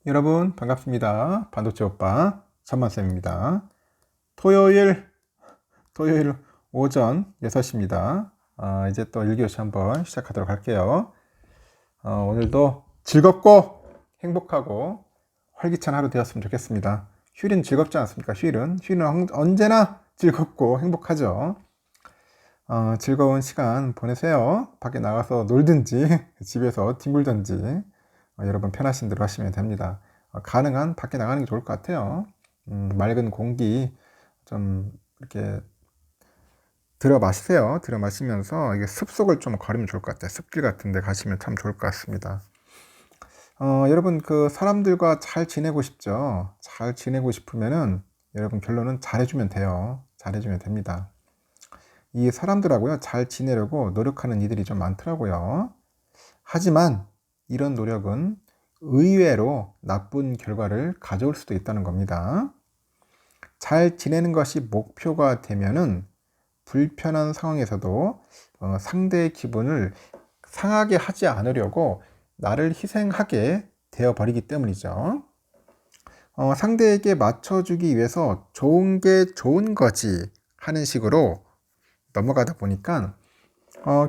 여러분 반갑습니다. 반도체 오빠 천만쌤입니다. 토요일 오전 6시입니다. 이제 또 1교시 한번 시작하도록 할게요. 오늘도 즐겁고 행복하고 활기찬 하루 되었으면 좋겠습니다. 휴일은 즐겁지 않습니까? 휴일은 언제나 즐겁고 행복하죠. 즐거운 시간 보내세요. 밖에 나가서 놀든지 집에서 뒹굴든지 여러분 편하신 대로 하시면 됩니다. 가능한 밖에 나가는 게 좋을 것 같아요. 맑은 공기 좀 이렇게 들어 마시세요. 들어 마시면서 이게 습속을 좀 가리면 좋을 것 같아요. 습길 같은 데 가시면 참 좋을 것 같습니다. 여러분 그 사람들과 잘 지내고 싶죠? 잘 지내고 싶으면은 여러분 결론은 잘해주면 돼요. 잘해주면 됩니다. 이 사람들하고요 잘 지내려고 노력하는 이들이 좀 많더라고요. 하지만 이런 노력은 의외로 나쁜 결과를 가져올 수도 있다는 겁니다. 잘 지내는 것이 목표가 되면은 불편한 상황에서도 상대의 기분을 상하게 하지 않으려고 나를 희생하게 되어버리기 때문이죠. 상대에게 맞춰주기 위해서 좋은 게 좋은 거지 하는 식으로 넘어가다 보니까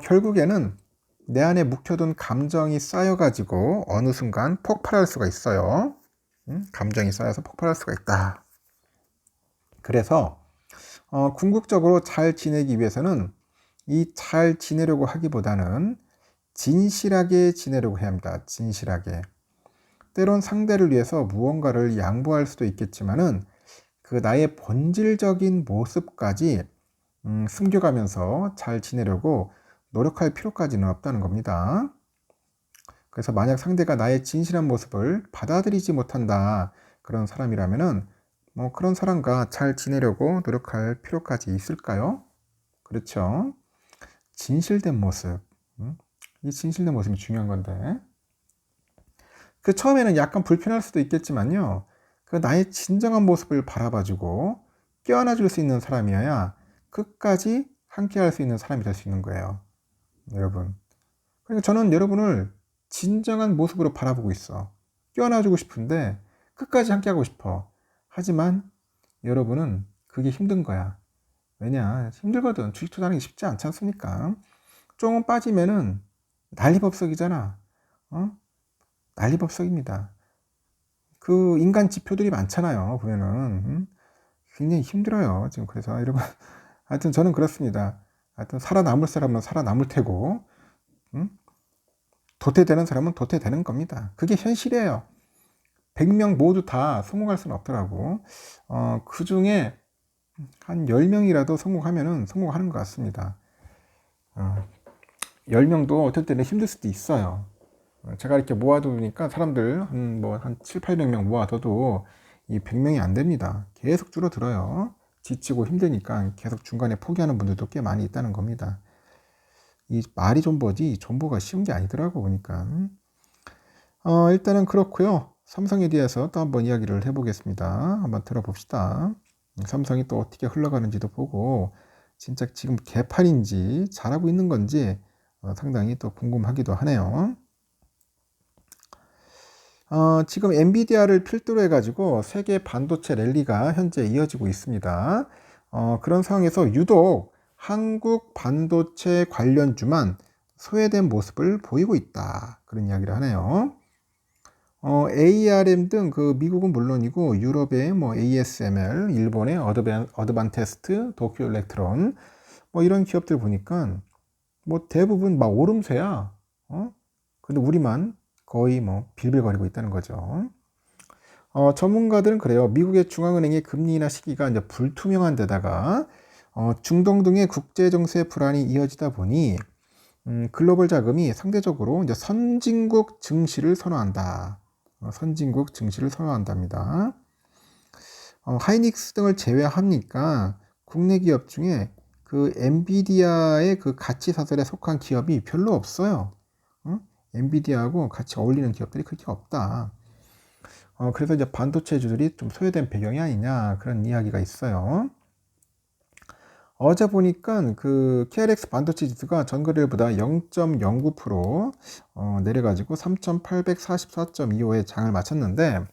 결국에는 내 안에 묵혀둔 감정이 쌓여가지고 어느 순간 폭발할 수가 있어요. 감정이 쌓여서 폭발할 수가 있다. 그래서 궁극적으로 잘 지내기 위해서는 이 잘 지내려고 하기보다는 진실하게 지내려고 해야 합니다. 진실하게. 때론 상대를 위해서 무언가를 양보할 수도 있겠지만은 그 나의 본질적인 모습까지 숨겨가면서 잘 지내려고 노력할 필요까지는 없다는 겁니다. 그래서 만약 상대가 나의 진실한 모습을 받아들이지 못한다 그런 사람이라면은 그런 사람과 잘 지내려고 노력할 필요까지 있을까요? 그렇죠. 진실된 모습, 이 진실된 모습이 중요한 건데 그 처음에는 약간 불편할 수도 있겠지만요 그 나의 진정한 모습을 바라봐주고 껴안아줄 수 있는 사람이어야 끝까지 함께 할 수 있는 사람이 될 수 있는 거예요. 여러분, 그러니까 저는 여러분을 진정한 모습으로 바라보고 있어. 껴안아주고 싶은데 끝까지 함께하고 싶어. 하지만 여러분은 그게 힘든 거야. 왜냐? 힘들거든. 주식 투자하는 게 쉽지 않지 않습니까? 조금 빠지면은 난리법석이잖아. 난리법석입니다. 그 인간 지표들이 많잖아요. 보면은 굉장히 힘들어요. 지금 그래서 여러분, 하여튼 저는 그렇습니다. 하여튼 살아남을 사람은 살아남을 테고, 도태되는 사람은 도태되는 겁니다. 그게 현실이에요. 100명 모두 다 성공할 수는 없더라고. 그 중에 한 10명이라도 성공하면은 성공하는 것 같습니다. 10명도 어떨 때는 힘들 수도 있어요. 제가 이렇게 모아두니까 사람들 한 7, 800명 모아둬도 이 100명이 안 됩니다. 계속 줄어들어요. 지치고 힘드니까 계속 중간에 포기하는 분들도 꽤 많이 있다는 겁니다. 이 말이 존버지 존버가 쉬운 게 아니더라고 보니까. 일단은 그렇고요. 삼성에 대해서 또 한번 이야기를 해보겠습니다. 한번 들어봅시다. 삼성이 또 어떻게 흘러가는지도 보고 진짜 지금 개판인지 잘하고 있는 건지 상당히 또 궁금하기도 하네요. 지금 엔비디아를 필두로 해가지고 세계 반도체 랠리가 현재 이어지고 있습니다. 그런 상황에서 유독 한국 반도체 관련주만 소외된 모습을 보이고 있다. 그런 이야기를 하네요. ARM 등 그 미국은 물론이고 유럽의 뭐 ASML, 일본의 어드반테스트, 도쿄 일렉트론 뭐 이런 기업들 보니까 뭐 대부분 막 오름세야. 근데 우리만 거의 뭐 빌빌거리고 있다는 거죠. 전문가들은 그래요. 미국의 중앙은행의 금리 인하 시기가 이제 불투명한 데다가 중동 등의 국제 정세 불안이 이어지다 보니 글로벌 자금이 상대적으로 이제 선진국 증시를 선호한다. 선진국 증시를 선호한답니다. 하이닉스 등을 제외하니까 국내 기업 중에 그 엔비디아의 그 가치 사설에 속한 기업이 별로 없어요. 엔비디아하고 같이 어울리는 기업들이 그렇게 없다. 그래서 이제 반도체주들이 좀 소외된 배경이 아니냐 그런 이야기가 있어요. 어제 보니까 그 KRX 반도체 지수가 전거래일보다 0.09% 내려가지고 3,844.25에 장을 마쳤는데,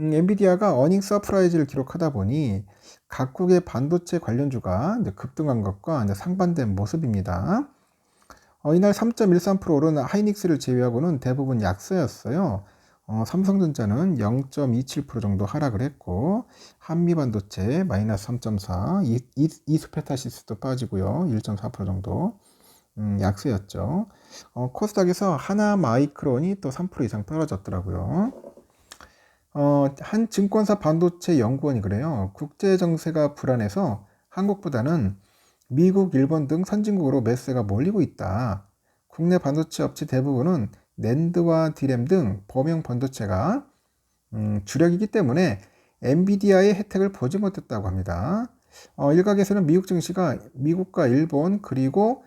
엔비디아가 어닝 서프라이즈를 기록하다 보니 각국의 반도체 관련주가 이제 급등한 것과 이제 상반된 모습입니다. 이날 3.13% 오른 하이닉스를 제외하고는 대부분 약세였어요. 삼성전자는 0.27% 정도 하락을 했고, 한미반도체 마이너스 3.4, 이스페타시스도 빠지고요. 1.4% 정도 약세였죠. 코스닥에서 하나마이크론이 또 3% 이상 떨어졌더라고요. 한 증권사 반도체 연구원이 그래요. 국제 정세가 불안해서 한국보다는 미국, 일본 등 선진국으로 매수세가 몰리고 있다. 국내 반도체 업체 대부분은 낸드와 디램 등 범용 반도체가 주력이기 때문에 엔비디아의 혜택을 보지 못했다고 합니다. 일각에서는 미국 증시가 미국과 일본 그리고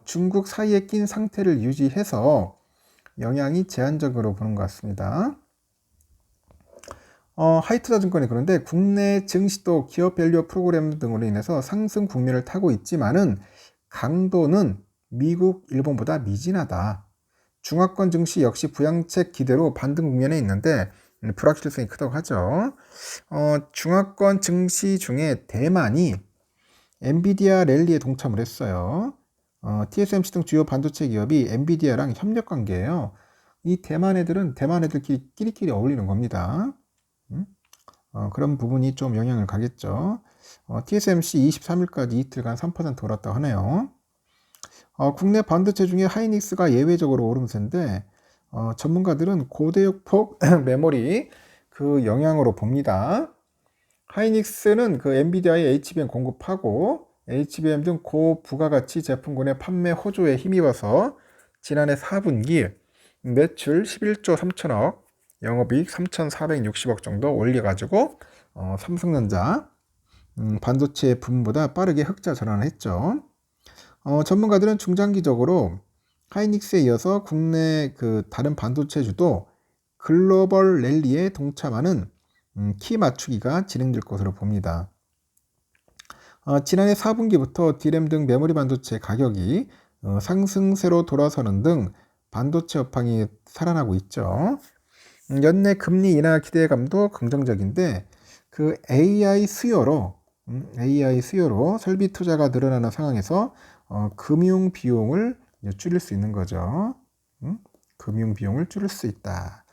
중국 사이에 낀 상태를 유지해서 영향이 제한적으로 보는 것 같습니다. 하이투자증권이 그런데 국내 증시도 기업 밸류 프로그램 등으로 인해서 상승 국면을 타고 있지만은 강도는 미국, 일본보다 미진하다. 중화권 증시 역시 부양책 기대로 반등 국면에 있는데 불확실성이 크다고 하죠. 중화권 증시 중에 대만이 엔비디아 랠리에 동참을 했어요. TSMC 등 주요 반도체 기업이 엔비디아랑 협력 관계예요. 이 대만 애들은 대만 애들끼리 끼리끼리 어울리는 겁니다. 그런 부분이 좀 영향을 가겠죠. TSMC 23일까지 이틀간 3% 올랐다고 하네요. 국내 반도체 중에 하이닉스가 예외적으로 오름세인데 전문가들은 고대역폭 메모리 그 영향으로 봅니다. 하이닉스는 그 엔비디아의 HBM 공급하고 HBM 등 고부가가치 제품군의 판매 호조에 힘입어서 지난해 4분기 매출 11조 3천억, 영업이익 3,460억 정도 올려가지고 삼성전자 반도체 부문보다 빠르게 흑자 전환을 했죠. 전문가들은 중장기적으로 하이닉스에 이어서 국내 그 다른 반도체주도 글로벌 랠리에 동참하는 키 맞추기가 진행될 것으로 봅니다. 지난해 4분기부터 디램 등 메모리 반도체 가격이 상승세로 돌아서는 등 반도체 업황이 살아나고 있죠. 연내 금리 인하 기대감도 긍정적인데 그 AI 수요로 설비 투자가 늘어나는 상황에서 금융 비용을 줄일 수 있는 거죠. 금융 비용을 줄일 수 있다.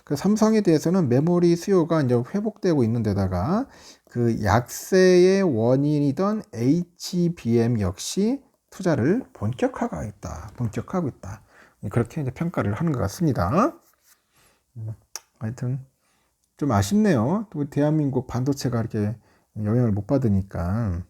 그 삼성에 대해서는 메모리 수요가 이제 회복되고 있는 데다가 그 약세의 원인이던 HBM 역시 투자를 본격화하고 있다. 그렇게 이제 평가를 하는 것 같습니다. 하여튼 좀 아쉽네요. 또 대한민국 반도체가 이렇게 영향을 못 받으니까.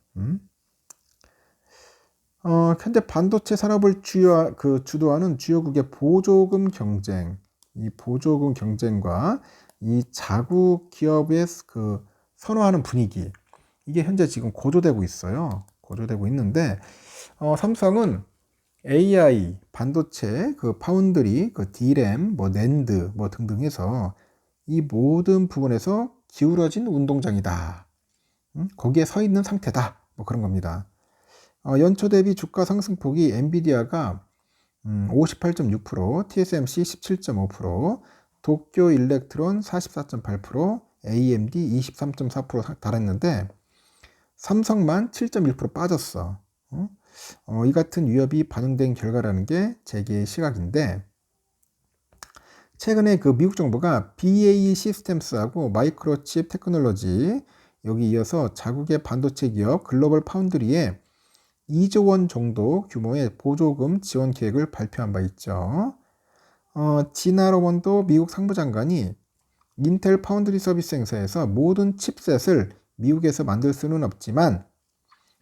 현재 반도체 산업을 주도하는 주요국의 보조금 경쟁, 이 보조금 경쟁과 이 자국 기업의 그 선호하는 분위기, 이게 현재 지금 고조되고 있어요. 고조되고 있는데, 삼성은 AI, 반도체, 그 파운드리, 그 D램, 뭐 낸드, 뭐 등등 해서 이 모든 부분에서 기울어진 운동장이다. 거기에 서 있는 상태다. 뭐 그런 겁니다. 연초 대비 주가 상승폭이 엔비디아가 58.6%, TSMC 17.5%, 도쿄 일렉트론 44.8%, AMD 23.4% 달했는데 삼성만 7.1% 빠졌어. 이 같은 위협이 반영된 결과라는 게 제게 시각인데, 최근에 그 미국 정부가 BAE 시스템스하고 마이크로칩 테크놀로지 여기 이어서 자국의 반도체 기업 글로벌 파운드리에 2조 원 정도 규모의 보조금 지원 계획을 발표한 바 있죠. 지나 로먼도 미국 상부장관이 인텔 파운드리 서비스 행사에서 모든 칩셋을 미국에서 만들 수는 없지만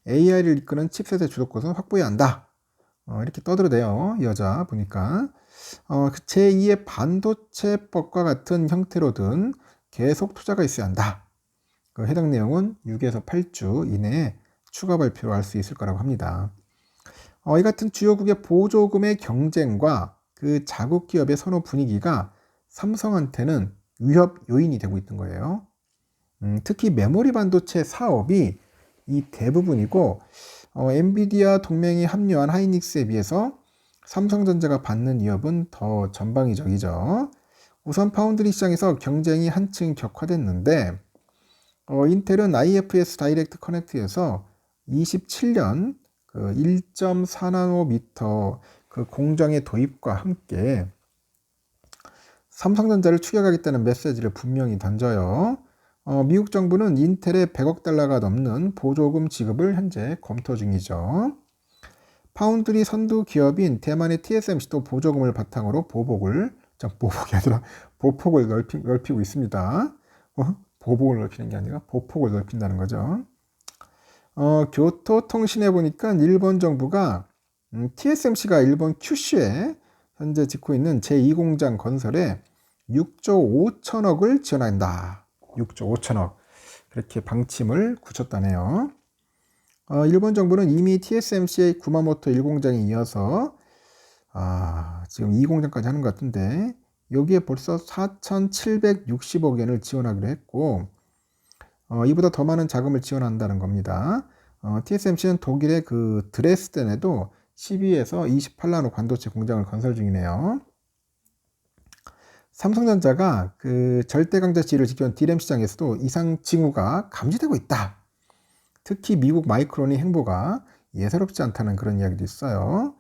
AI를 이끄는 칩셋의 주도권은 확보해야 한다. 이렇게 떠들어대요. 이 여자 보니까. 제2의 반도체법과 같은 형태로든 계속 투자가 있어야 한다. 그 해당 내용은 6에서 8주 이내에 추가 발표를 할 수 있을 거라고 합니다. 이 같은 주요국의 보조금의 경쟁과 그 자국 기업의 선호 분위기가 삼성한테는 위협 요인이 되고 있는 거예요. 특히 메모리 반도체 사업이 이 대부분이고 엔비디아 동맹이 합류한 하이닉스에 비해서 삼성전자가 받는 위협은 더 전방위적이죠. 우선 파운드리 시장에서 경쟁이 한층 격화됐는데 인텔은 IFS 다이렉트 커넥트에서 27년 그 1.4나노미터 그 공정의 도입과 함께 삼성전자를 추격하겠다는 메시지를 분명히 던져요. 미국 정부는 인텔에 100억 달러가 넘는 보조금 지급을 현재 검토 중이죠. 파운드리 선두 기업인 대만의 TSMC도 보조금을 바탕으로 보폭이 아니라 보폭을 넓히고 있습니다. 보복을 넓히는 게 아니라 보폭을 넓힌다는 거죠. 교토통신에 보니까 일본 정부가 TSMC가 일본 큐슈에 현재 짓고 있는 제2공장 건설에 6조 5천억을 지원한다. 6조 5천억. 그렇게 방침을 굳혔다네요. 일본 정부는 이미 TSMC의 구마모토 1공장에 이어서 지금 2공장까지 하는 것 같은데 여기에 벌써 4,760억 엔을 지원하기로 했고 이보다 더 많은 자금을 지원한다는 겁니다. TSMC는 독일의 그 드레스덴에도 12에서 28나노 반도체 공장을 건설 중이네요. 삼성전자가 그 절대강자 지위를 지켜온 D램 시장에서도 이상 징후가 감지되고 있다. 특히 미국 마이크론의 행보가 예사롭지 않다는 그런 이야기도 있어요.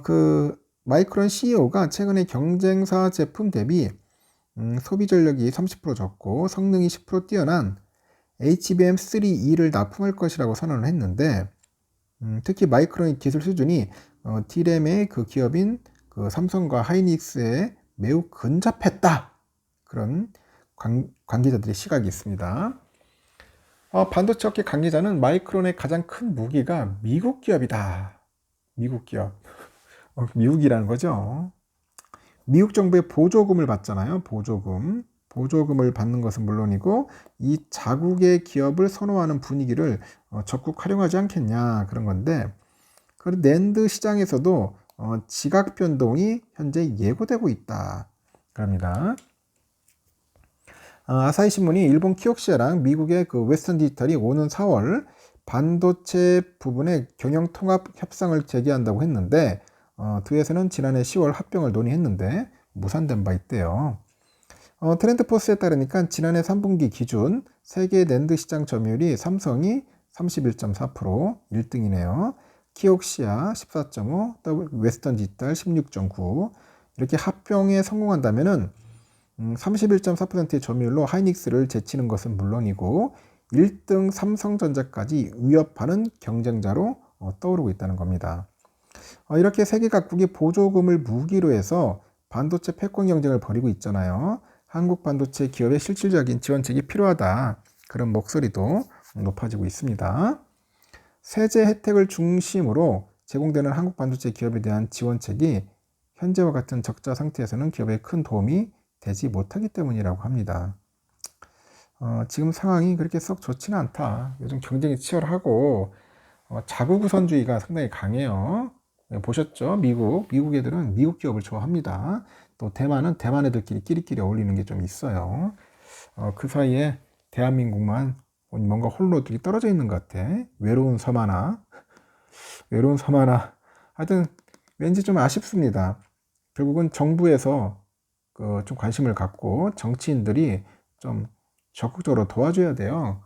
그 마이크론 CEO가 최근에 경쟁사 제품 대비 소비 전력이 30% 적고 성능이 10% 뛰어난 HBM3E를 납품할 것이라고 선언을 했는데 특히 마이크론의 기술 수준이 D램의 그 기업인 그 삼성과 하이닉스에 매우 근접했다. 그런 관계자들의 시각이 있습니다. 반도체 업계 관계자는 마이크론의 가장 큰 무기가 미국 기업이다. 미국 기업. 미국이라는 거죠. 미국 정부의 보조금을 받잖아요. 보조금을 받는 것은 물론이고 이 자국의 기업을 선호하는 분위기를 적극 활용하지 않겠냐 그런 건데 그리고 낸드 시장에서도 지각 변동이 현재 예고되고 있다. 그럽니다. 아사히 신문이 일본 키옥시아랑 미국의 그 웨스턴 디지털이 오는 4월 반도체 부분의 경영 통합 협상을 재개한다고 했는데 두에서는 지난해 10월 합병을 논의했는데 무산된 바 있대요. 트렌드포스에 따르니까 지난해 3분기 기준 세계 낸드 시장 점유율이 삼성이 31.4% 1등이네요. 키옥시아 14.5, 웨스턴 디지털 16.9 이렇게 합병에 성공한다면은 31.4%의 점유율로 하이닉스를 제치는 것은 물론이고 1등 삼성전자까지 위협하는 경쟁자로 떠오르고 있다는 겁니다. 이렇게 세계 각국이 보조금을 무기로 해서 반도체 패권 경쟁을 벌이고 있잖아요. 한국 반도체 기업의 실질적인 지원책이 필요하다. 그런 목소리도 높아지고 있습니다. 세제 혜택을 중심으로 제공되는 한국 반도체 기업에 대한 지원책이 현재와 같은 적자 상태에서는 기업에 큰 도움이 되지 못하기 때문이라고 합니다. 지금 상황이 그렇게 썩 좋지는 않다. 요즘 경쟁이 치열하고 자국 우선주의가 상당히 강해요. 보셨죠? 미국 애들은 미국 기업을 좋아합니다. 또 대만은 대만 애들끼리 끼리끼리 어울리는 게 좀 있어요. 그 사이에 대한민국만 뭔가 홀로들이 떨어져 있는 것 같아. 외로운 섬 하나. 하여튼 왠지 좀 아쉽습니다. 결국은 정부에서 좀 관심을 갖고 정치인들이 좀 적극적으로 도와줘야 돼요.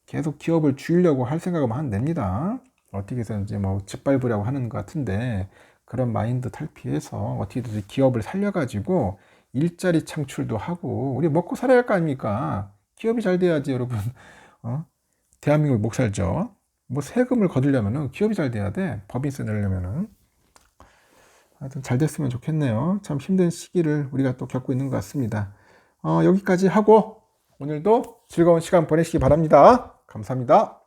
계속 기업을 죽이려고 할 생각은 안 됩니다. 어떻게 해서든지 뭐 짓밟으려고 하는 것 같은데 그런 마인드 탈피해서 어떻게든 기업을 살려가지고 일자리 창출도 하고 우리 먹고 살아야 할 거 아닙니까? 기업이 잘 돼야지 여러분. 대한민국 못 살죠. 뭐 세금을 거두려면은 기업이 잘 돼야 돼. 법인세 내려면은. 하여튼 잘 됐으면 좋겠네요. 참 힘든 시기를 우리가 또 겪고 있는 것 같습니다. 여기까지 하고 오늘도 즐거운 시간 보내시기 바랍니다. 감사합니다.